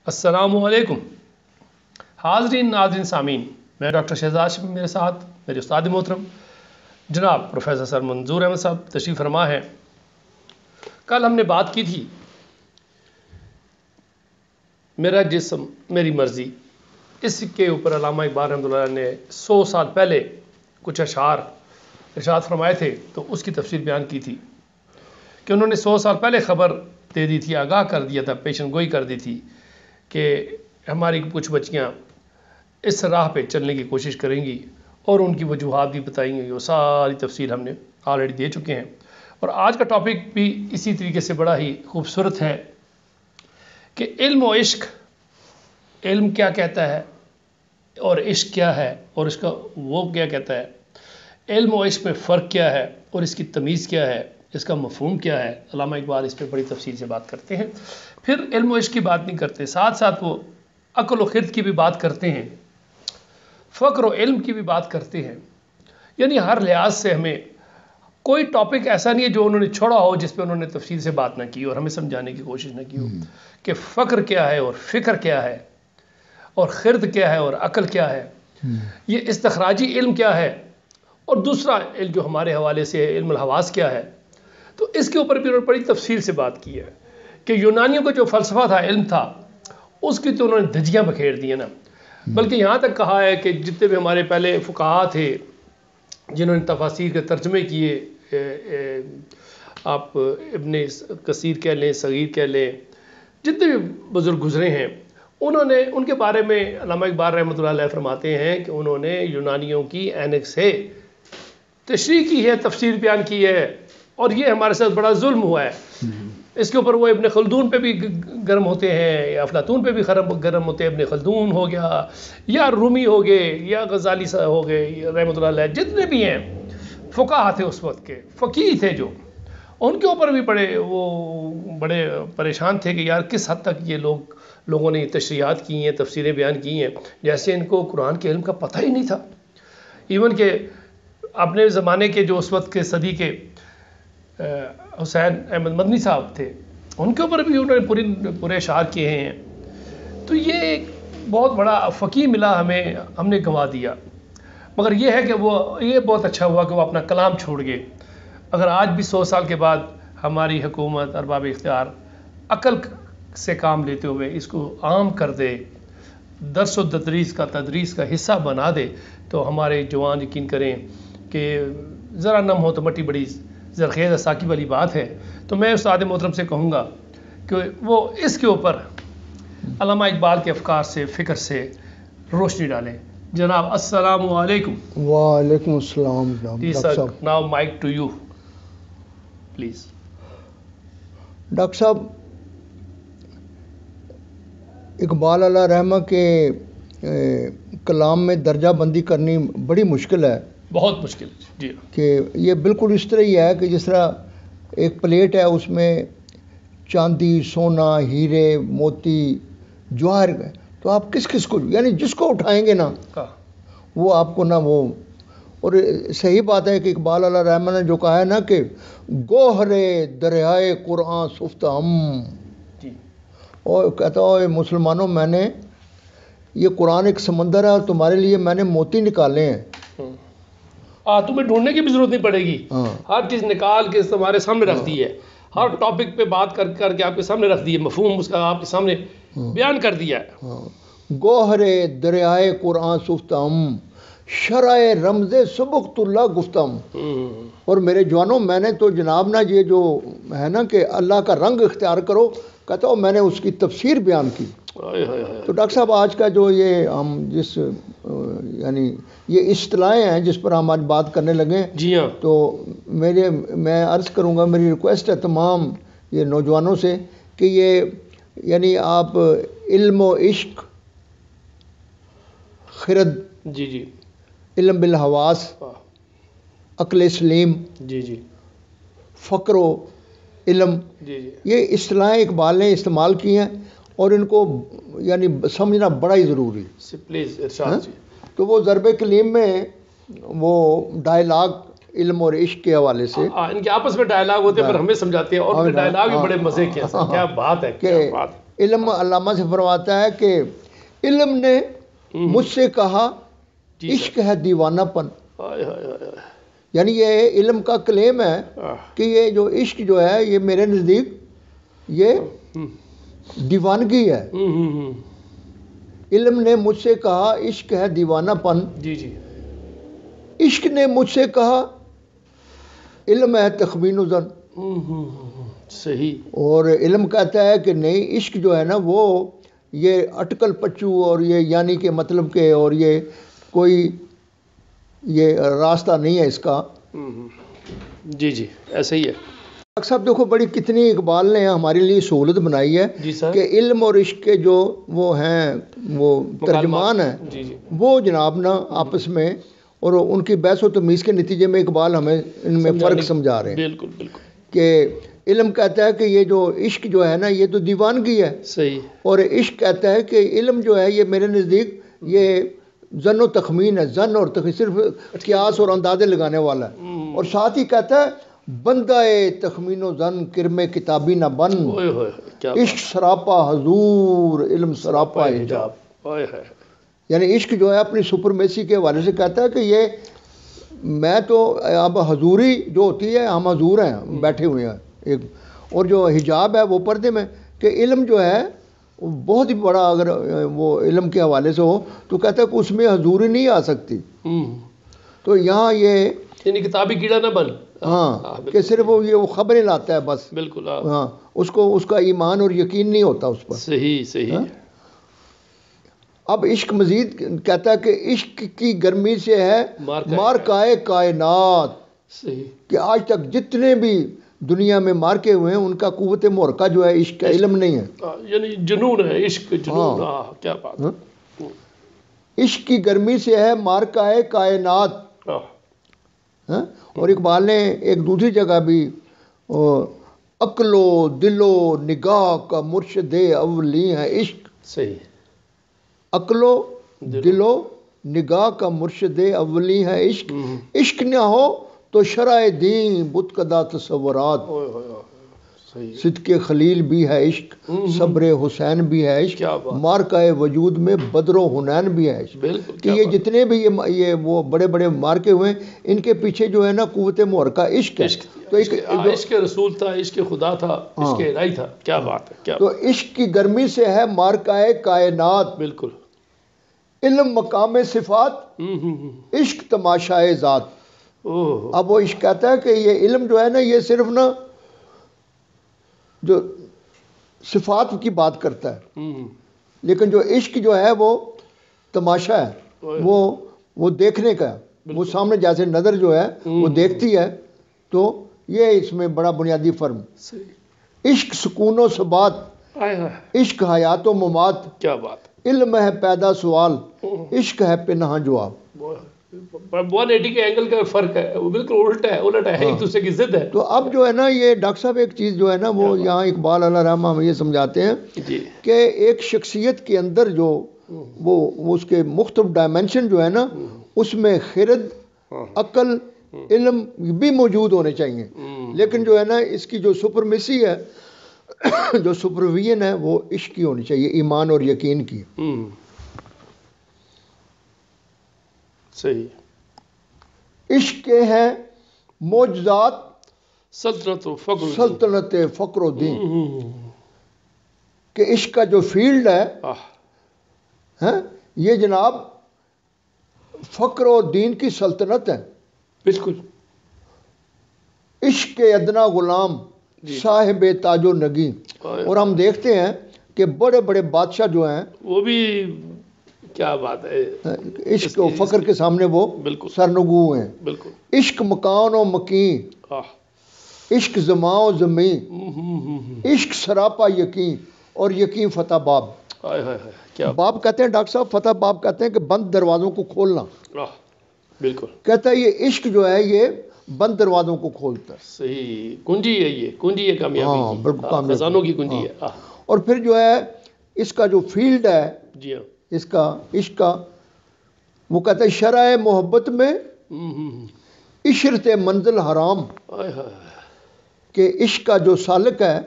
السلام علیکم حاضرین ناظرین سامعین، میں ڈاکٹر شہزاد شفیع، میرے ساتھ میرے استاد محترم جناب پروفیسر سر منظور احمد صاحب تشریف فرما ہیں۔ کل ہم نے بات کی تھی میرا جسم میری مرضی، اس کے اوپر علامہ اقبال رحمۃ اللہ نے 100 سال پہلے کچھ اشعار ارشاد فرمائے تھے، تو اس کی تفسیر بیان کی تھی کہ انہوں نے 100 سال پہلے خبر دے دی تھی، آگاہ کر دیا تھا، پیشن گوئی کر دی تھی کہ ہماری کچھ بچیاں اس راہ پہ چلنے کی کوشش کریں گی، اور ان کی وجوہات بھی بتائیں گی۔ وہ ساری تفصیل ہم نے آلریڈی دے چکے ہیں، اور آج کا ٹاپک بھی اسی طریقے سے بڑا ہی خوبصورت ہے کہ علم و عشق، علم کیا کہتا ہے اور عشق کیا ہے، اور اس کا وہ کیا کہتا ہے، علم و عشق میں فرق کیا ہے اور اس کی تمیز کیا ہے، اس کا مفہوم کیا ہے۔ علامہ اقبال اس پہ بڑی تفصیل سے بات کرتے ہیں۔ پھر علم و عشق کی بات نہیں کرتے، ساتھ ساتھ وہ عقل و خرد کی بھی بات کرتے ہیں، فقر و علم کی بھی بات کرتے ہیں، یعنی ہر لحاظ سے ہمیں کوئی ٹاپک ایسا نہیں ہے جو انہوں نے چھوڑا ہو جس پہ انہوں نے تفصیل سے بات نہ کی اور ہمیں سمجھانے کی کوشش نہ کی ہو کہ فقر کیا ہے اور فکر کیا ہے اور خرد کیا ہے اور عقل کیا ہے، یہ استخراجی علم کیا ہے، اور دوسرا علم جو ہمارے حوالے سے ہے علم الحواس کیا ہے۔ تو اس کے اوپر بھی انہوں نے بڑی تفصیل سے بات کی ہے کہ یونانیوں کا جو فلسفہ تھا، علم تھا، اس کی تو انہوں نے دھجیاں بکھیر دی ہیں نا، بلکہ یہاں تک کہا ہے کہ جتنے بھی ہمارے پہلے فقہاء تھے جنہوں نے تفاسیر کے ترجمے کیے، آپ ابن کثیر کہہ لیں، صغیر کہہ لیں، جتنے بھی بزرگ گزرے ہیں، انہوں نے ان کے بارے میں علامہ اقبال رحمۃ اللہ علیہ فرماتے ہیں کہ انہوں نے یونانیوں کی عینک سے تشریح کی ہے، تفسیر بیان کی ہے، اور یہ ہمارے ساتھ بڑا ظلم ہوا ہے۔ اس کے اوپر وہ ابن خلدون پہ بھی گرم ہوتے ہیں، یا افلاطون پہ بھی گرم ہوتے ہیں۔ ابن خلدون ہو گیا، یا رومی ہو گئے، یا غزالی صاحب ہو گئے رحمۃ اللہ علیہ، جتنے بھی ہیں فقہاء تھے اس وقت کے، فقیہ تھے جو، ان کے اوپر بھی بڑے پریشان تھے کہ یار کس حد تک یہ لوگوں نے تشریحات کی ہیں، تفسیریں بیان کی ہیں، جیسے ان کو قرآن کے علم کا پتہ ہی نہیں تھا۔ ایون کہ اپنے زمانے کے جو اس وقت کے صدی کے حسین احمد مدنی صاحب تھے، ان کے اوپر بھی انہوں نے پورے اشعار کیے ہیں۔ تو یہ ایک بہت بڑا فقیہ ملا ہمیں، ہم نے گنوا دیا، مگر یہ ہے کہ یہ بہت اچھا ہوا کہ وہ اپنا کلام چھوڑ گئے۔ اگر آج بھی 100 سال کے بعد ہماری حکومت ارباب اختیار عقل سے کام لیتے ہوئے اس کو عام کر دے، درس و تدریس کا حصہ بنا دے، تو ہمارے جوان یقین کریں کہ ذرا نم ہو تو مٹی بڑی زرخیز ساکی والی بات ہے۔ تو میں استاد محترم سے کہوں گا کہ وہ اس کے اوپر علامہ اقبال کے افکار سے، فکر سے روشنی ڈالیں۔ جناب السلام علیکم۔ وعلیکم السلام ڈاکٹر صاحب۔ Now mic to you please. Doctor صاحب، اقبال علیہ رحمہ کے کلام میں درجہ بندی کرنی بڑی مشکل ہے، بہت مشکل جی، کہ یہ بالکل اس طرح ہی ہے کہ جس طرح ایک پلیٹ ہے، اس میں چاندی، سونا، ہیرے، موتی، جواہر، تو آپ کس کو، یعنی جس کو اٹھائیں گے نا وہ آپ کو نا وہ، اور صحیح بات ہے کہ اقبال علیہ رحمہ نے جو کہا ہے نا کہ گوہر دریائے قرآن سفت ہم، اور کہتا ہے مسلمانوں میں نے یہ قرآن ایک سمندر ہے اور تمہارے لیے میں نے موتی نکالے ہیں، تمہیں ڈھونڈنے کی بھی ضرورت نہیں پڑے گی، ہر چیز نکال کے تمہارے سامنے رکھ دی ہے، ہر ٹاپک پہ بات کر کے آپ کے سامنے رکھ دی ہے، مفہوم اس کا آپ کے سامنے بیان کر دیا ہے۔ گوہر دریائے قرآن سفتم شرع رمز سبقت اللہ گفتم، اور میرے جوانوں میں نے تو جناب نا یہ جو ہے نا کہ اللہ کا رنگ اختیار کرو، کہتا ہوں میں نے اس کی تفسیر بیان کی۔ تو ڈاکٹر صاحب آج کا جو یہ ہم یعنی یہ اصطلاحیں ہیں جس پر ہم آج بات کرنے لگے، جی ہاں، تو میں عرض کروں گا، میری ریکویسٹ ہے تمام یہ نوجوانوں سے کہ یہ یعنی آپ علم و عشق، خرد، جی، علم بالحواس، عقل سلیم، جی، فقر و علم، یہ اصطلاحیں اقبال نے استعمال کی ہیں، اور ان کو یعنی سمجھنا بڑا ہی ضروری پلیز ارشاد جی۔ تو وہ ضرب کلیم میں وہ ڈائلاگ علم اور عشق کے حوالے سے ان کے آپس میں ڈائلاگ ہوتے ہیں، پر ہمیں سمجھاتے ہیں، اور ڈائلاگ بھی بڑے مزے کے ہیں، کیا بات ہے، کیا بات ہے۔ علم علامہ سے فرماتا ہے کہ علم نے مجھ سے کہا جی عشق ہے دیوانہ پن. ہائے ہائے ہائے. یعنی یہ علم کا کلیم ہے کہ یہ جو عشق جو ہے یہ میرے نزدیک یہ دیوانگی ہے. علم نے مجھ سے کہا عشق ہے دیوانہ پن. جی جی. عشق نے مجھ سے کہا علم ہے تخمین و ظن. صحیح. اور علم کہتا ہے کہ نہیں، عشق جو ہے نا وہ یہ اٹکل پچو اور یہ یعنی کہ مطلب کہ اور یہ کوئی یہ راستہ نہیں ہے اس کا. جی جی ایسا ہی ہے. ڈاکٹر صاحب دیکھو بڑی کتنی اقبال نے ہمارے لیے سہولت بنائی ہے جی سر. کہ علم اور عشق کے جو وہ ہیں وہ ترجمان ہیں جی جی. وہ جناب نا آپس میں اور ان کی بحث و تمیز کے نتیجے میں اقبال ہمیں ان میں فرق سمجھا رہے ہیں. بالکل بالکل. کہ علم کہتا ہے کہ یہ جو عشق جو ہے نا یہ تو دیوانگی ہے. صحیح. اور عشق کہتا ہے کہ علم جو ہے یہ میرے نزدیک یہ ظن و تخمین ہے. ظن اور تخمین صرف قیاس اور اندازے لگانے والا ہے. اور ساتھ ہی کہتا ہے بندہ تخمین و ظن کرم کتابی نہ بن. عشق سراپا حضور علم سراپا حجاب. یعنی عشق جو ہے اپنی سپرمیسی کے حوالے سے کہتا ہے کہ یہ میں تو اب حضوری جو ہوتی ہے ہم حضور ہیں بیٹھے ہوئے ہیں ایک، اور جو حجاب ہے وہ پردے میں. کہ علم جو ہے بہت ہی بڑا اگر وہ علم کے حوالے سے ہو تو کہتا ہے کہ اس میں حضوری نہیں آ سکتی. تو یہاں یہ یعنی کتابی کیڑا نہ بن. ہاں کہ صرف وہ خبریں لاتا ہے بس. بالکل. ہاں اس کا ایمان اور یقین نہیں ہوتا اس پر. صحیح صحیح. اب عشق مزید کہتا ہے کہ عشق کی گرمی سے ہے مارکائے کائنات. صحیح. کہ آج تک جتنے بھی دنیا میں مارکے ہوئے ہیں ان کا قوت محرکہ جو ہے عشق کا علم نہیں ہے. یعنی جنون ہے عشق جنون. کیا بات ہے. عشق کی گرمی سے ہے مارکائے کائنات. اور اقبال نے ایک دوسری جگہ بھی عقل و دل و نگاہ کا مرشد اولی ہے عشق. صحیح. عقل و دل و نگاہ کا مرشد اولی ہے عشق. عشق نہ ہو تو شرع دین بت کدا تصورات. صدق خلیل بھی ہے عشق، صبر حسین بھی ہے عشق، مارکہ وجود میں بدر و حنین بھی ہے عشق. کہ یہ جتنے بھی یہ وہ بڑے بڑے مارکے ہوئے ہیں ان کے پیچھے جو ہے نا قوت محرکہ عشق ہے. تو عشق رسول تھا، عشق خدا تھا، عشق الہی تھا. کیا بات ہے. تو عشق کی گرمی سے ہے مارکہ کائنات. بالکل. علم مقام صفات، عشق تماشائے ذات. اب وہ عشق کہتا ہے کہ یہ علم جو ہے نا یہ صرف نا جو صفات کی بات کرتا ہے، لیکن جو عشق جو ہے وہ تماشا ہے، وہ دیکھنے کا. وہ سامنے جیسے نظر جو ہے وہ دیکھتی ہے. تو یہ اس میں بڑا بنیادی فرق. عشق سکون و ثبات، عشق حیات و ممات. کیا بات. علم ہے پیدا سوال، عشق ہے پنہا جواب. 180 کے اینگل کا فرق ہے، وہ بالکل الٹ ہے ایک دوسرے کی ضد ہے. تو اب جو ہے نا یہ ڈاکٹر صاحب ایک چیز جو ہے نا وہ یہاں اقبال علیہ رحمہ ہمیں یہ سمجھاتے ہیں کہ ایک شخصیت کے اندر جو وہ اس کے مختلف ڈائمنشن جو ہے نا اس میں خرد، عقل، علم بھی موجود ہونے چاہیے. لیکن جو ہے نا اس کی جو سپرمیسی ہے جو سپرویژن ہے وہ عشق کی ہونی چاہیے، ایمان اور یقین کی. صحیح. عشق کے ہیں معجزات سلطنت فقر و دین. کہ عشق کا جو فیلڈ ہے یہ جناب فقر و دین کی سلطنت ہے. بالکل. عشق کے ادنا غلام صاحب تاج و نگی. اور ہم دیکھتے ہیں کہ بڑے بڑے بادشاہ جو ہیں وہ بھی کیا بات ہے عشق و فقر کے سامنے وہ سرنگو ہیں. بالکل. عشق مکان و مکین، عشق زماں و زمین، عشق سراپا یقین اور یقین فتح باب. باب کہتے ہیں ڈاکٹر صاحب، فتح باب کہتے ہیں کہ بند دروازوں کو کھولنا. بالکل. کہتا ہے یہ عشق جو ہے یہ بند دروازوں کو کھولتا ہے. صحیح. کنجی ہے، یہ کنجی ہے کامیابی کی. بالکل خزانوں کی کنجی ہے. اور پھر جو ہے اس کا جو فیلڈ ہے جی ہاں اس کا عشق کا، وہ کہتا ہے شرع محبت میں عشرت منزل حرام. کہ عشق کا جو سالک ہے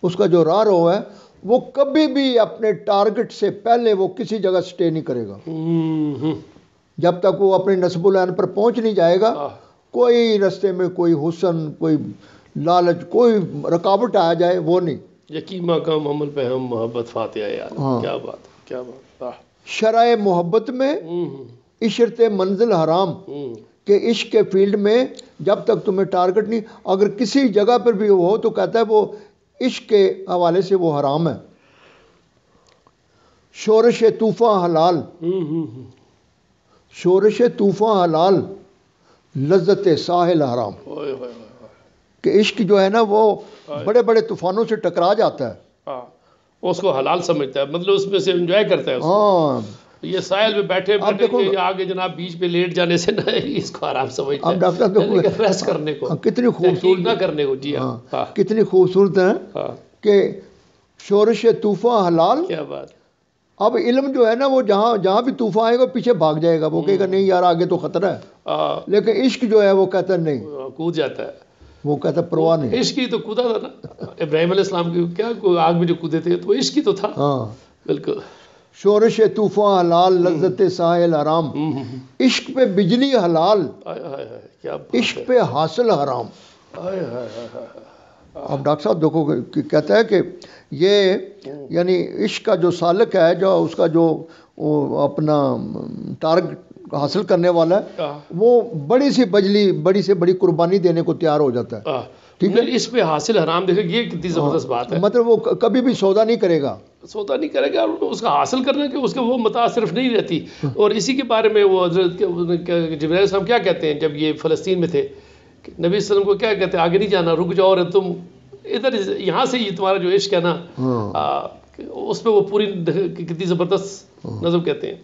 اس کا جو راہ رو ہے وہ کبھی بھی اپنے ٹارگٹ سے پہلے وہ کسی جگہ سٹے نہیں کرے گا. جب تک وہ اپنے نصب العین پر پہنچ نہیں جائے گا, کوئی رستے میں کوئی حسن, کوئی لالچ, کوئی رکاوٹ آ جائے وہ نہیں. یقین مقام عمل پہ ہم محبت فاتحہ یار. کیا بات کیا بات. شرائع محبت میں عشرت منزل حرام, کہ عشق کے فیلڈ میں جب تک تمہیں ٹارگٹ نہیں, اگر کسی جگہ پر بھی ہو تو کہتا ہے وہ عشق کے حوالے سے وہ حرام ہے. شورش طوفاں حلال, شورش طوفاں حلال, لذت ساحل حرام. کہ عشق جو ہے نا وہ بڑے بڑے طوفانوں سے ٹکرا جاتا ہے, اس کو حلال سمجھتا ہے, مطلب اس میں سے انجوائے کرتا ہے. ہاں یہ ساحل میں بیٹھے بیٹھے آگے جناب بیچ پہ لیٹ جانے سے نہ اس کو آرام سمجھتا ہے. اب ڈاکٹر ریسٹ کرنے کو, کتنی خوبصورت نہ کرنے کو. جی ہاں, کتنی خوبصورت ہے کہ شورش طوفاں حلال. کیا بات. اب علم جو ہے نا وہ جہاں بھی طوفان آئے گا پیچھے بھاگ جائے گا, وہ کہے گا نہیں یار آگے تو خطرہ ہے. لیکن عشق جو ہے وہ کہتا ہے نہیں, کود جاتا ہے. وہ کہتا ہے پرواہ نہیں. عشق ہی تو کودا تھا نا ابراہیم علیہ السلام کی, کیا آگ میں جو کودے تھے تو عشق ہی تو تھا. ہاں بالکل. شورش طوفان حلال, لذت ساحل حرام, عشق پہ بجلی حلال, عشق پہ حاصل حرام. اب ڈاکٹر صاحب دیکھو کہتا ہے کہ یہ یعنی عشق کا جو سالک ہے, جو اس کا جو اپنا ٹارگٹ حاصل کرنے والا ہے, وہ بڑی سے بڑی قربانی دینے کو تیار ہو جاتا ہے. ٹھیک ہے, اس پہ حاصل حرام دیکھیں, یہ کتنی زبردست بات ہے. مطلب وہ کبھی بھی سودا نہیں کرے گا, نہیں کرے گا, اس کا حاصل کرنے کے اس کے وہ متاع صرف نہیں رہتی. اور اسی کے بارے میں وہ حضرت جبرائیل علیہ السلام کیا کہتے ہیں جب یہ فلسطین میں تھے, نبی صلی اللہ علیہ وسلم کو کیا کہتے ہیں, آگے نہیں جانا, رک جاؤ, اور تم ادھر یہاں سے یہ تمہارا جو عشق ہے نا اس پہ وہ پوری کتنی زبردست نظم کہتے ہیں.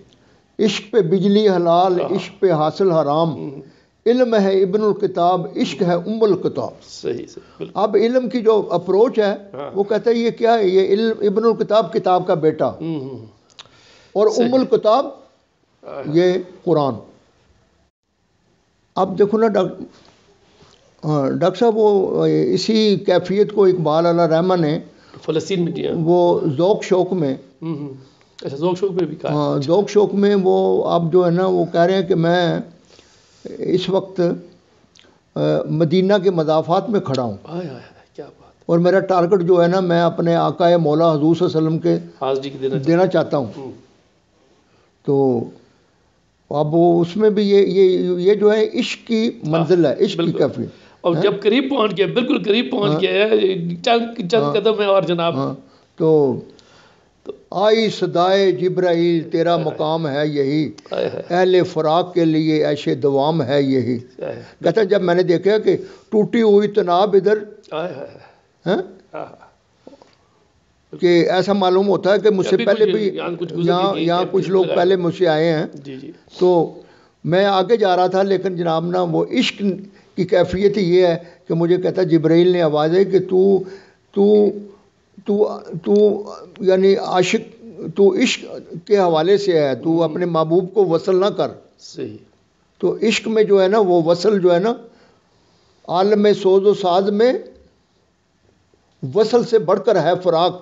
عشق پہ بجلی حلال, عشق پہ حاصل حرام, علم ہے ابن الکتاب, عشق ہے ام الکتاب. صحیح. اب علم کی جو اپروچ ہے وہ کہتا ہے یہ کیا ہے, یہ علم ابن الکتاب کتاب کا بیٹا, اور ام الکتاب یہ قرآن. اب دیکھو نا ڈاکٹر صاحب, وہ اسی کیفیت کو اقبال علیہ رحمہ نے فلسطین میں وہ ذوق شوق میں, اچھا ذوق شوق میں بھی کہا. ہاں ذوق شوق میں وہ اب جو ہے نا وہ کہہ رہے ہیں کہ میں اس وقت مدینہ کے مضافات میں کھڑا ہوں, کیا بات. اور میرا ٹارگٹ جو ہے نا میں اپنے آقا مولا حضور صلی اللہ علیہ وسلم کے حاضری دینا چاہتا ہوں. تو اب وہ اس میں بھی یہ جو ہے عشق کی منزل ہے, عشق کی کیفیت. اور جب قریب پہنچ گیا, بالکل قریب پہنچ گیا ہے, چند قدم ہے اور جناب. تو آئی صدائے جبرائیل تیرا مقام ہے یہی, اہل فراق کے لیے ایشے دوام ہے یہی. کہتا ہے جب میں نے دیکھا کہ ٹوٹی ہوئی تناب ادھر, کہ ایسا معلوم ہوتا ہے کہ مجھ سے پہلے بھی یہاں کچھ لوگ پہلے مجھ سے آئے ہیں, تو میں آگے جا رہا تھا, لیکن جناب نا وہ عشق کی کیفیت یہ ہے کہ مجھے کہتا ہے جبرائیل نے آواز ہے کہ تو یعنی عاشق, تو عشق کے حوالے سے ہے, تو اپنے محبوب کو وصل نہ کر. صحیح. تو عشق میں جو ہے نا وہ وصل جو ہے نا, عالم سوز و ساز میں وصل سے بڑھ کر ہے فراق,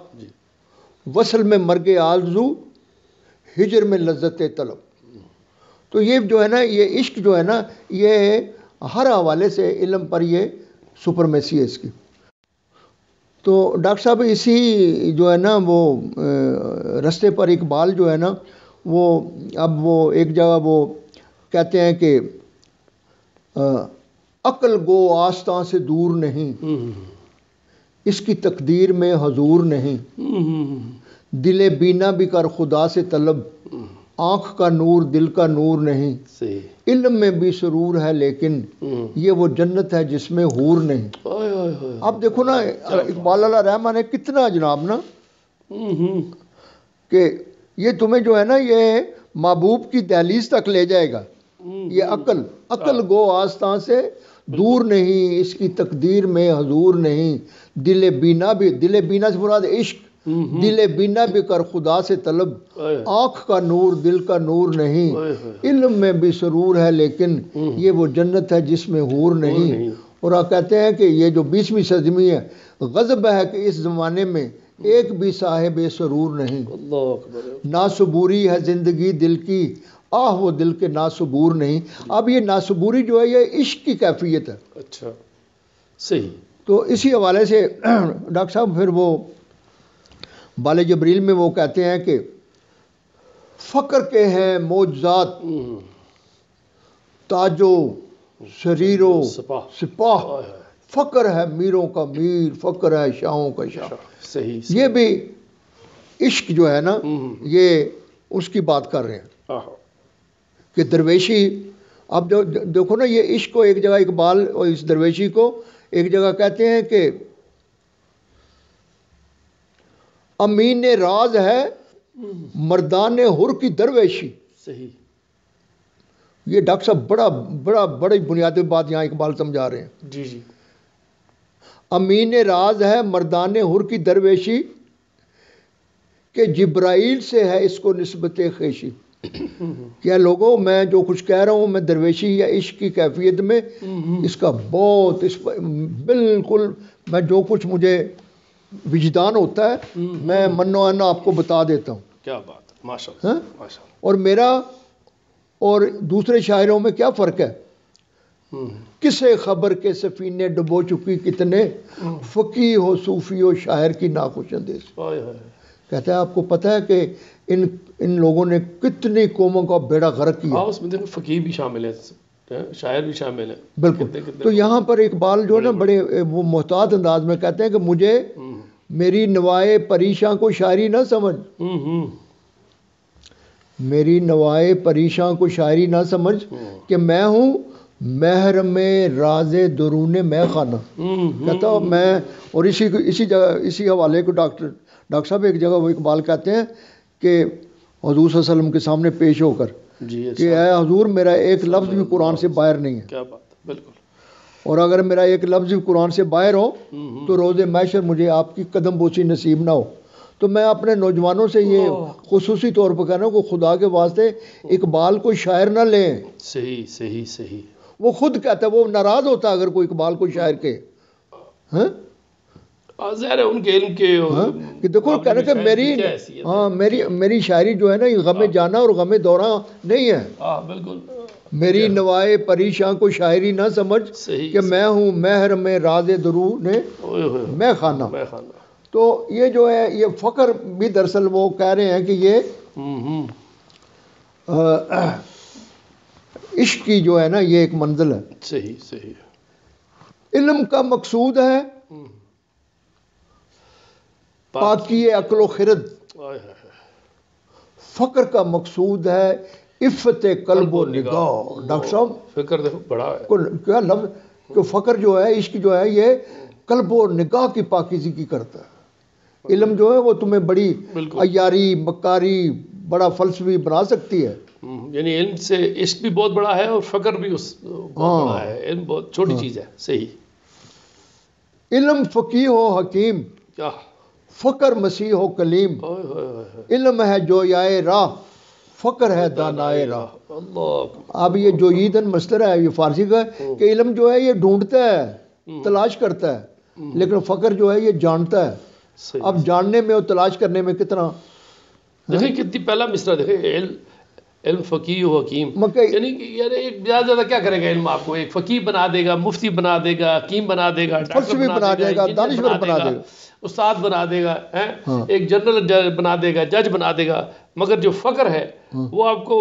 وصل میں مرگ آرزو, ہجر میں لذت طلب. تو یہ جو ہے نا یہ عشق جو ہے نا یہ ہر حوالے سے علم پر یہ سپرمیسی ہے اس کی. تو ڈاکٹر صاحب اسی جو ہے نا وہ رستے پر اقبال جو ہے نا وہ اب وہ ایک جگہ وہ کہتے ہیں کہ عقل گو آستاں سے دور نہیں, اس کی تقدیر میں حضور نہیں, دل بینا بھی کر خدا سے طلب, آنکھ کا نور دل کا نور نہیں, علم میں بھی سرور ہے لیکن یہ وہ جنت ہے جس میں حور نہیں. اب دیکھو نا اقبال علیہ رحمہ نے کتنا جناب نا کہ یہ تمہیں جو ہے نا یہ محبوب کی دہلیز تک لے جائے گا. یہ عقل گو آستاں سے دور نہیں, اس کی تقدیر میں حضور نہیں, دل بینا سے مراد عشق, دل بینا بھی کر خدا سے طلب, آنکھ کا نور دل کا نور نہیں, علم میں بھی سرور ہے لیکن یہ وہ جنت ہے جس میں حور نہیں. اور آپ کہتے ہیں کہ یہ جو 20ویں صدی ہے غضب ہے کہ اس زمانے میں ایک بھی صاحب سرور نہیں، اللہ اکبر، ناصبوری ہے زندگی دل کی، آہ وہ دل کے ناصبور نہیں۔ اب یہ ناصبوری جو ہے یہ عشق کی کیفیت ہے۔ اچھا صحیح۔ تو اسی حوالے سے ڈاکٹر صاحب پھر وہ بال جبریل میں وہ کہتے ہیں کہ فقر کے ہیں معجزات، تاج و سریر و سپاہ، فقر ہے میروں کا میر، فقر ہے شاہوں کا شاہ۔ صحیح، یہ بھی عشق جو ہے نا یہ اس کی بات کر رہے ہیں کہ درویشی، اب جو دیکھو نا یہ عشق کو ایک جگہ اقبال اور اس درویشی کو ایک جگہ کہتے ہیں کہ امین راز ہے مردان حر کی درویشی۔ صحیح۔ یہ ڈاکٹر صاحب بڑی بنیادی بات یہاں اقبال سمجھا رہے ہیں۔ جی جی۔ امین راز ہے مردان حر کی درویشی کہ جبرائیل سے ہے اس کو نسبت خویشی۔ کیا لوگوں میں جو کچھ کہہ رہا ہوں میں درویشی یا عشق کی کیفیت میں اس کا بہت بالکل میں جو کچھ مجھے وجدان ہوتا ہے میں منو انا آپ کو بتا دیتا ہوں۔ کیا بات ہے، ماشاء اللہ ماشاء اللہ۔ اور میرا اور دوسرے شاعروں میں کیا فرق ہے؟ کسے خبر کے سفینے ڈبو چکی کتنے، فقیہ ہو صوفی ہو شاعر کی ناخوش اندیش۔ کہتا ہے آپ کو پتہ ہے کہ ان لوگوں نے کتنی قوموں کا بیڑا غرق کیا۔ اس میں دیکھو فقیہ بھی شامل ہے، شاعر بھی شامل ہے۔ بالکل۔ تو یہاں پر اقبال جو ہے نا بڑے وہ محتاط انداز میں کہتے ہیں کہ مجھے میری نوائے پریشاں کو شاعری نہ سمجھ، میری نوائے پریشاں کو شاعری نہ سمجھ کہ میں ہوں محرم راز درون میں خانہ۔ کہتا ہوں میں، اور اسی جگہ اسی حوالے کو ڈاکٹر صاحب ایک جگہ وہ اقبال کہتے ہیں کہ حضور صلی اللہ علیہ وسلم کے سامنے پیش ہو کر کہ اے حضور میرا ایک لفظ بھی قرآن سے باہر نہیں ہے۔ کیا بات ہے، بالکل۔ اور اگر میرا ایک لفظ بھی قرآن سے باہر ہو تو روز محشر مجھے آپ کی قدم بوسی نصیب نہ ہو۔ تو میں اپنے نوجوانوں سے یہ خصوصی طور پر کہہ رہا ہوں کہ خدا کے واسطے اقبال کو شاعر نہ لیں۔ صحیح صحیح صحیح۔ وہ خود کہتا ہے، وہ ناراض ہوتا ہے اگر کوئی اقبال کو شاعر کے ظاہر ہے ان کے علم کے کہ دیکھو کہنا کہ میری شاعری جو ہے نا یہ غم جانا اور غم دوراں نہیں ہے۔ بالکل۔ میری نوائے پریشاں کو شاعری نہ سمجھ کہ میں ہوں محرم راز درون میں خانہ۔ تو یہ جو ہے یہ فقر بھی دراصل وہ کہہ رہے ہیں کہ یہ عشق کی جو ہے نا یہ ایک منزل ہے۔ صحیح صحیح۔ علم کا مقصود ہے پاکی عقل و خرد، فقر کا مقصود ہے عفت قلب و نگاہ۔ ڈاکٹر صاحب فکر دیکھو بڑا ہے کیا لفظ کہ فقر جو ہے عشق جو ہے یہ قلب و نگاہ کی پاکیزگی کرتا ہے۔ علم جو ہے وہ تمہیں بڑی عیاری مکاری بڑا فلسفی بنا سکتی ہے۔ یعنی علم سے عشق بھی بہت بڑا ہے اور فقر بھی بہت بڑا ہے، علم بہت چھوٹی چیز ہے۔ صحیح۔ علم فقیہ ہو حکیم، کیا فقر مسیح ہو کلیم، علم ہے جویائے راہ، فقر ہے دانائے راہ۔ اب یہ جویدن مصدر ہے، یہ فارسی کا ہے کہ علم جو ہے یہ ڈھونڈتا ہے تلاش کرتا ہے، لیکن فقر جو ہے یہ جانتا ہے۔ اب جاننے میں اور تلاش کرنے میں کتنا دیکھیں کتنی پہلا مصرع دیکھیں، علم فقیہ و حکیم، یعنی ایک زیادہ زیادہ کیا کرے گا علم آپ کو؟ ایک فقیہ بنا دے گا، مفتی بنا دے گا، حکیم بنا دے گا، فلسفی بنا دے گا، دانشور بنا دے گا، استاد بنا دے گا، ایک جنرل بنا دے گا، جج بنا دے گا۔ مگر جو فقر ہے وہ آپ کو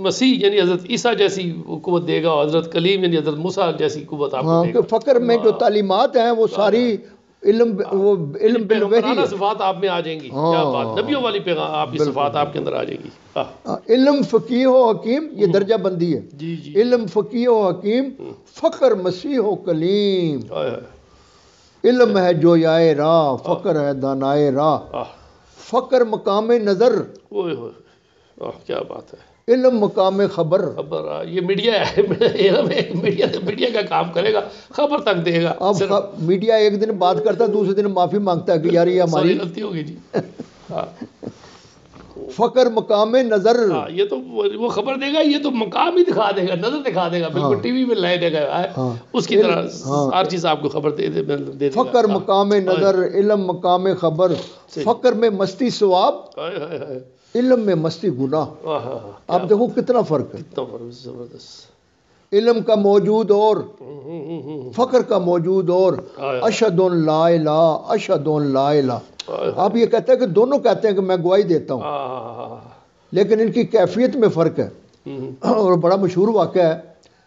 مسیح یعنی حضرت عیسیٰ جیسی قوت دے گا، اور حضرت کلیم یعنی حضرت موسیٰ جیسی قوت آپ کو دے گا۔ فقر میں جو تعلیمات ہیں وہ ساری علم پیغمبرانہ صفات آپ میں آ جائیں گی۔ کیا بات، نبیوں والی پیغام آپ کی صفات آپ کے اندر آ جائیں گی۔ علم فقیہ و حکیم یہ درجہ بندی ہے۔ جی جی۔ علم فقیہ و حکیم، فقر مسیح و کلیم، علم ہے جویائے راہ، فقر ہے دانائے راہ، فقر مقام نظر، کیا بات ہے، علم مقام خبر۔ یہ میڈیا ہے، میڈیا کا کام کرے گا، خبر تک دے گا۔ اب میڈیا ایک دن بات کرتا ہے دوسرے دن معافی مانگتا ہے کہ یار یہ ہماری غلطی ہوگی جی۔ فقر مقام نظر. ہاں یہ تو وہ خبر دے گا، یہ تو مقام ہی دکھا دے گا، نظر دکھا دے گا، بالکل ٹی وی میں لائے دے گا اس کی طرح ہر چیز آپ کو خبر دے دے گا. فقر مقام نظر، علم مقام خبر. فقر میں مستی ثواب، علم میں مستی گناہ. آپ دیکھو کتنا فرق ہے. زبردست. علم کا موجود اور فقر کا موجود اور. اشہد ان لا الہ، اشہد ان لا الہ. آپ یہ کہتے ہیں کہ دونوں کہتے ہیں کہ میں گواہی دیتا ہوں، لیکن ان کی کیفیت میں فرق ہے. اور بڑا مشہور واقعہ ہے،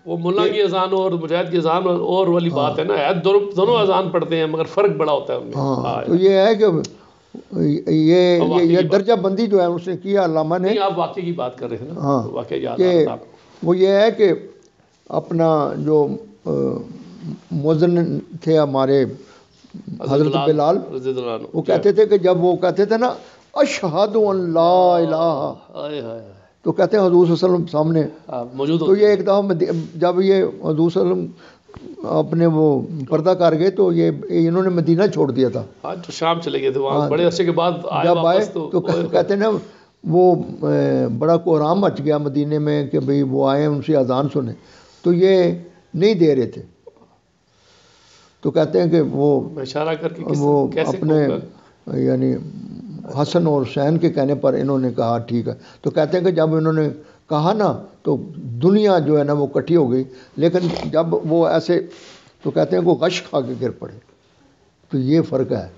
وہ ملا کی اذان اور مجاہد کی اذان اور والی بات ہے نا، دونوں اذان پڑھتے ہیں مگر فرق بڑا ہوتا ہے ان میں. ہاں تو یہ ہے کہ یہ درجہ بندی جو ہے اس نے کیا علامہ نے. آپ واقعے کی بات کر رہے ہیں نا. ہاں واقعہ یاد کہ آ رہا. وہ یہ ہے کہ اپنا جو مؤذن تھے ہمارے حضرت بلال، وہ کہتے تھے کہ جب وہ کہتے تھے نا اشہد ان لا الہ، تو کہتے ہیں حضور صلی اللہ علیہ وسلم سامنے موجود. تو یہ ایک دفعہ جب یہ حضور صلی اللہ علیہ وسلم اپنے وہ پردہ کر گئے تو یہ انہوں نے مدینہ چھوڑ دیا تھا. جو شام چلے گئے تھے وہاں بڑے عرصے کے بعد جب آئے تو کہتے ہیں نا وہ بڑا کوحرام مچ گیا مدینے میں کہ بھئی وہ آئے ان سے اذان سنیں، تو یہ نہیں دے رہے تھے. تو کہتے ہیں کہ وہ اشارہ کر کے وہ اپنے یعنی حسن اور حسین کے کہنے پر انہوں نے کہا ٹھیک ہے. تو کہتے ہیں کہ جب انہوں نے کہا نا تو دنیا جو ہے نا وہ کٹھی ہو گئی، لیکن جب وہ ایسے تو کہتے ہیں کہ وہ غش کھا کے گر پڑے. تو یہ فرق ہے.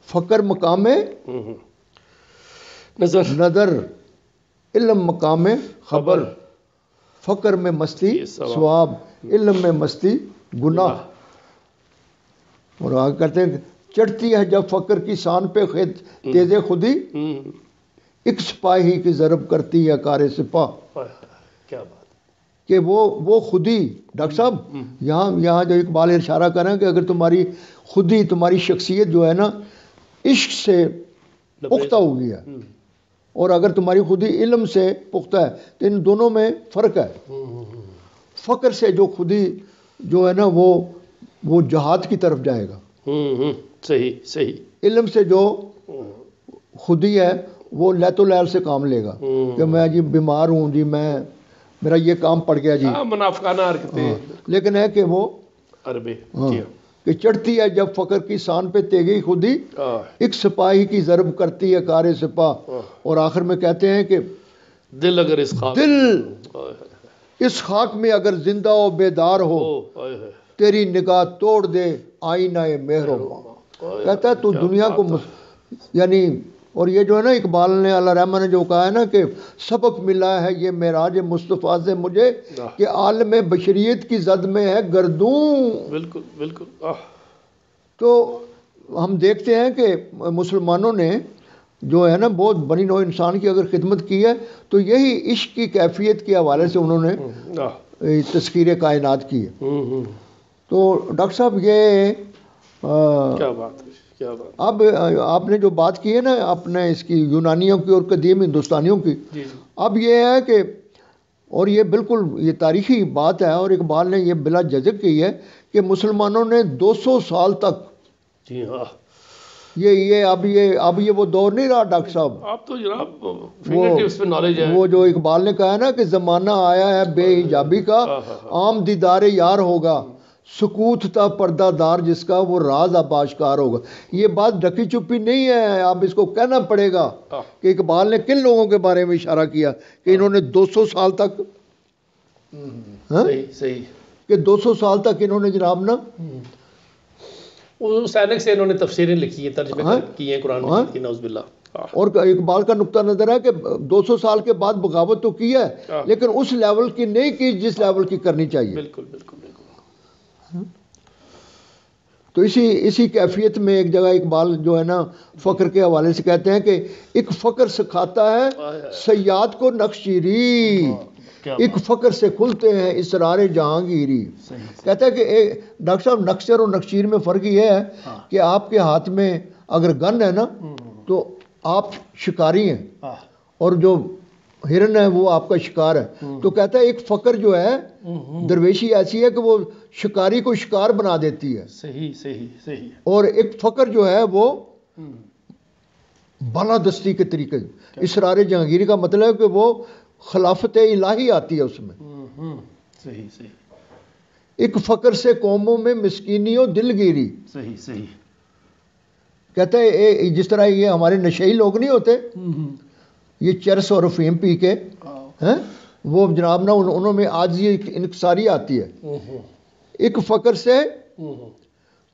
فقر مقام نظر، علم مقام خبر. فقر میں مستی ثواب، علم میں مستی گناہ. اور آگے کہتے ہیں چڑھتی ہے جب فقر کی شان پہ تیز خودی، ایک سپاہی کی ضرب کرتی ہے کار سپاہ. کیا بات کہ وہ خودی. ڈاکٹر صاحب یہاں جو اقبال اشارہ کر رہے ہیں کہ اگر تمہاری خودی، تمہاری شخصیت جو ہے نا عشق سے پختہ ہو گئی ہے، اور اگر تمہاری خودی علم سے پختہ ہے، تو ان دونوں میں فرق ہے. فقر سے جو خودی جو ہے نا وہ جہاد کی طرف جائے گا. صحیح. علم سے جو خودی ہے وہ لیت و لعل سے کام لے گا کہ میں جی بیمار ہوں جی، میرا یہ کام پڑ گیا جی، منافقانہ حرکتیں. لیکن ہے کہ وہ عربی کہ چڑھتی ہے جب فقر کی شان پہ تیگی خودی، ایک سپاہی کی ضرب کرتی ہے کار سپاہ. اور آخر میں کہتے ہیں کہ دل اگر اس خاک میں اگر زندہ و بیدار ہو، تیری نگاہ توڑ دے آئینہ مہرباں. کہتا ہے تو دنیا کو یعنی، اور یہ جو ہے نا اقبال نے اللہ رحمہ نے جو کہا ہے نا کہ سبق ملا ہے یہ معراج مصطفیٰ سے مجھے کہ عالم بشریت کی زد میں ہے گردوں. بالکل. تو ہم دیکھتے ہیں کہ مسلمانوں نے جو ہے نا بہت بڑی نوع انسان کی اگر خدمت کی ہے تو یہی عشق کی کیفیت کے حوالے سے انہوں نے تذکیر کائنات کی ہے. تو ڈاکٹر صاحب یہ کیا بات ہے. اب آپ نے جو بات کی ہے نا اپنے اس کی یونانیوں کی اور قدیم ہندوستانیوں کی، اب یہ ہے کہ اور یہ بالکل یہ تاریخی بات ہے، اور اقبال نے یہ بلا جھجک کی ہے کہ مسلمانوں نے 200 سال تک اب یہ وہ دور نہیں رہا ڈاکٹر صاحب. آپ تو جناب فنگر ٹپس پہ نالج ہے. وہ جو اقبال نے کہا ہے نا کہ زمانہ آیا ہے بے حجابی کا، عام دیدار یار ہوگا، سکوت تھا پردہ دار جس کا وہ راز اب آشکار ہوگا. یہ بات ڈکی چپی نہیں ہے، اب اس کو کہنا پڑے گا کہ اقبال نے کن لوگوں کے بارے میں اشارہ کیا کہ انہوں نے 200 سال تک صحیح کہ 200 سال تک انہوں نے جناب نا اس اینک سے انہوں نے تفسیریں لکھی ہیں، ترجمے کی ہیں قرآن مجید کی، نعوذ باللہ. اور اقبال کا نقطہ نظر ہے کہ 200 سال کے بعد بغاوت تو کی ہے لیکن اس لیول کی نہیں کی جس لیول کی کرنی چاہیے. بالکل. تو اسی کیفیت میں ایک جگہ اقبال جو ہے نا فقر کے حوالے سے کہتے ہیں کہ ایک فقر سکھاتا ہے سیاد کو نقشیری، ایک فقر سے کھلتے ہیں اسرار جہانگیری. کہتا ہے کہ ڈاکٹر صاحب نقشر اور نقشیر میں فرق یہ ہے کہ آپ کے ہاتھ میں اگر گن ہے نا تو آپ شکاری ہیں، اور جو ہرن ہے وہ آپ کا شکار ہے. تو کہتا ہے ایک فقر جو ہے درویشی ایسی ہے کہ وہ شکاری کو شکار بنا دیتی ہے. صحیح صحیح صحیح. اور ایک فقر جو ہے وہ بالادستی کے طریقے. اسرار جہانگیری کا مطلب ہے کہ وہ خلافت الہی آتی ہے اس میں. صحیح صحیح. ایک فقر سے قوموں میں مسکینی و دلگیری. صحیح صحیح. کہتا ہے جس طرح یہ ہمارے نشئی لوگ نہیں ہوتے یہ چرس اور افیم پی کے وہ جناب نا انہوں میں عاجزی انکساری آتی ہے. ایک فقر سے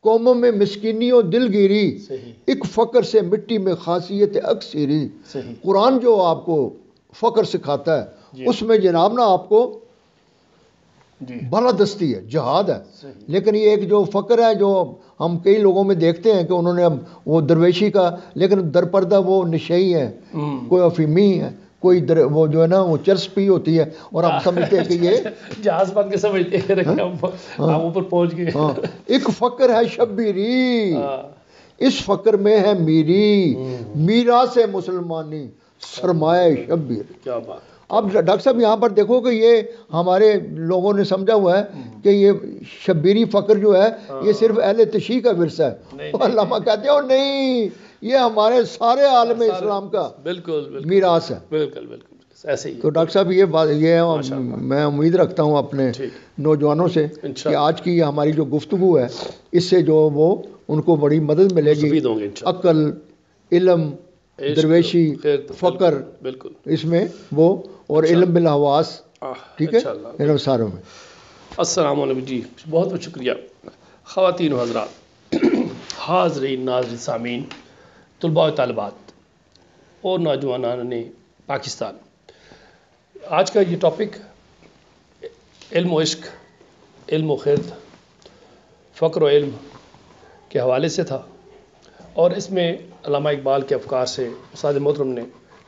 قوموں میں مسکینی و دلگیری. ایک فقر سے مٹی میں خاصیت اکثری. قرآن جو آپ کو فقر سکھاتا ہے اس میں جناب نا آپ کو بالادستی ہے، جہاد ہے. لیکن یہ ایک جو فقر ہے جو ہم کئی لوگوں میں دیکھتے ہیں کہ انہوں نے وہ درویشی کا، لیکن در پردہ وہ نشئی ہے، کوئی افیمی ہے، کوئی وہ جو ہے نا وہ چرس پی ہوتی ہے اور ہم سمجھتے ہیں کہ یہ جہاز بن کے سمجھتے ہیں ہم اوپر پہنچ گئے. ایک فقر ہے شبیری، اس فقر میں ہے میری میراث مسلمانی سرمایہ شبیر. کیا بات. اب ڈاکٹر صاحب یہاں پر دیکھو کہ یہ ہمارے لوگوں نے سمجھا ہوا ہے کہ یہ شبیری فقر جو ہے یہ صرف اہل تشیع کا ورثہ ہے. علامہ کہتے ہیں نہیں، یہ ہمارے سارے عالم اسلام کا بالکل میراث ہے. بالکل بالکل ایسے ہی. تو ڈاکٹر صاحب یہ میں امید رکھتا ہوں اپنے نوجوانوں سے کہ آج کی ہماری جو گفتگو ہے اس سے جو وہ ان کو بڑی مدد ملے گی. عقل، علم، درویشی، فقر، بالکل اس میں وہ اور علم بالحواس، ٹھیک ہے ان ساروں میں. السلام علیکم جی، بہت بہت شکریہ. خواتین و حضرات، حاضرین ناظرین سامعین، طلباء و طالبات اور نوجوانان پاکستان، آج کا یہ ٹاپک علم و عشق، علم و خرد، فقر و علم کے حوالے سے تھا. اور اس میں علامہ اقبال کے افکار سے استاد محترم نے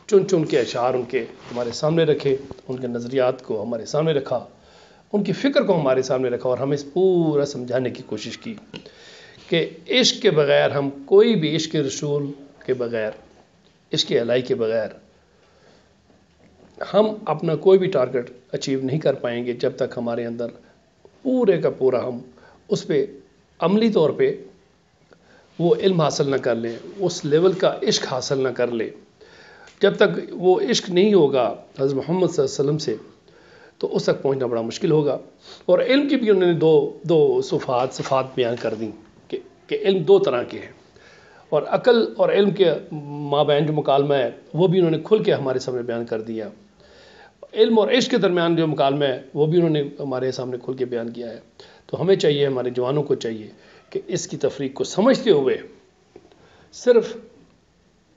چن چن کے اشعار ان کے ہمارے سامنے رکھے، ان کے نظریات کو ہمارے سامنے رکھا، ان کی فکر کو ہمارے سامنے رکھا، اور ہمیں اس پورا سمجھانے کی کوشش کی کہ عشق کے بغیر ہم کوئی بھی، عشق رسول کے بغیر، عشق الہی کے بغیر ہم اپنا کوئی بھی ٹارگٹ اچیو نہیں کر پائیں گے جب تک ہمارے اندر پورے کا پورا ہم اس پہ عملی طور پہ وہ علم حاصل نہ کر لیں، اس لیول کا عشق حاصل نہ کر لیں. جب تک وہ عشق نہیں ہوگا حضرت محمد صلی اللہ علیہ وسلم سے تو اس تک پہنچنا بڑا مشکل ہوگا. اور علم کی بھی انہوں نے دو صفات بیان کر دیں کہ علم دو طرح کے ہیں، اور عقل اور علم کے مابین جو مکالمہ ہے وہ بھی انہوں نے کھل کے ہمارے سامنے بیان کر دیا. علم اور عشق کے درمیان جو مکالمہ ہے وہ بھی انہوں نے ہمارے سامنے کھل کے بیان کیا ہے. تو ہمیں چاہیے، ہمارے جوانوں کو چاہیے کہ اس کی تفریق کو سمجھتے ہوئے صرف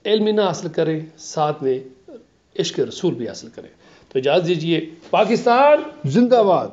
علم ہی نہ حاصل کریں، ساتھ میں عشق رسول بھی حاصل کریں. تو اجازت دیجیے. پاکستان زندہ باد.